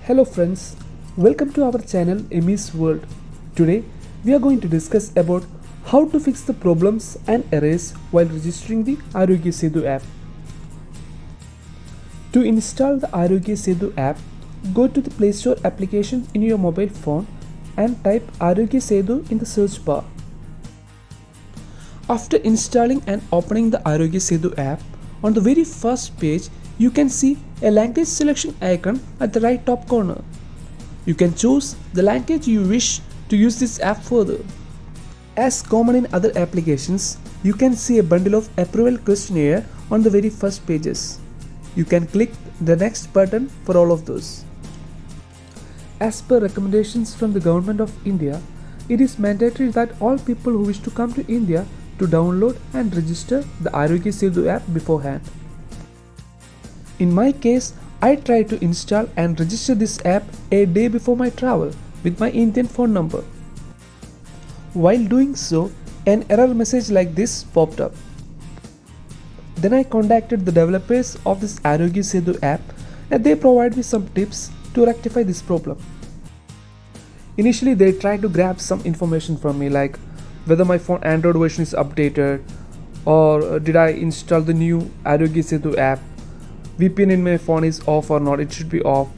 Hello friends, welcome to our channel Emmy's World. Today we are going to discuss about how to fix the problems and errors while registering the Arogya Setu app. To install the Arogya Setu app, go to the Play Store application in your mobile phone and type Arogya Setu in the search bar. After installing and opening the Arogya Setu app, on the very first page you can see a language selection icon at the right top corner. You can choose the language you wish to use this app further. As common in other applications, you can see a bundle of approval questionnaire on the very first pages. You can click the next button for all of those. As per recommendations from the Government of India, it is mandatory that all people who wish to come to India to download and register the Arogya Setu app beforehand. In my case, I tried to install and register this app a day before my travel with my Indian phone number. While doing so, an error message like this popped up. Then I contacted the developers of this Arogya Setu app and they provided me some tips to rectify this problem. Initially, they tried to grab some information from me like whether my phone Android version is updated or did I install the new Arogya Setu app. VPN in my phone is off or not, it should be off.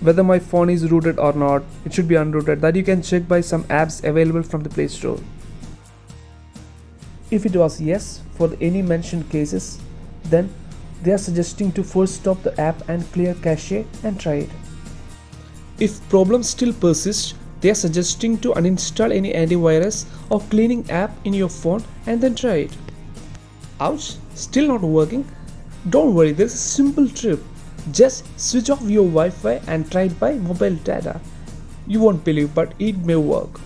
Whether my phone is rooted or not, it should be unrooted. That you can check by some apps available from the Play Store. If it was yes for any mentioned cases, then they are suggesting to first stop the app and clear cache and try it. If problems still persist, they are suggesting to uninstall any antivirus or cleaning app in your phone and then try it. Ouch, still not working? Don't worry, there's a simple trick. Just switch off your Wi-Fi and try it by mobile data. You won't believe, but it may work.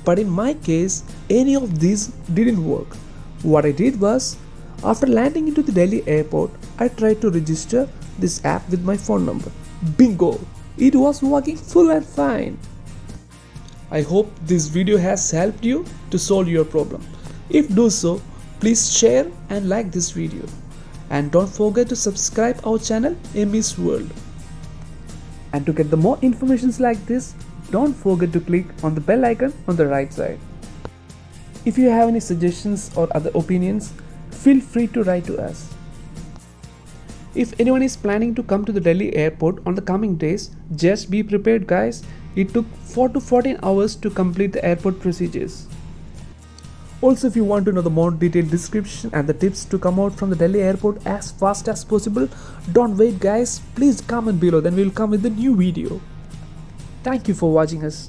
But in my case, any of these didn't work. What I did was, after landing into the Delhi airport, I tried to register this app with my phone number. Bingo! It was working full and fine. I hope this video has helped you to solve your problem. If do so, please share and like this video. And don't forget to subscribe our channel Emmy's World. And to get the more informations like this, don't forget to click on the bell icon on the right side. If you have any suggestions or other opinions, feel free to write to us. If anyone is planning to come to the Delhi airport on the coming days, just be prepared guys. It took 4 to 14 hours to complete the airport procedures. Also, if you want to know the more detailed description and the tips to come out from the Delhi airport as fast as possible, don't wait guys, please comment below, then we'll come with the new video. Thank you for watching us.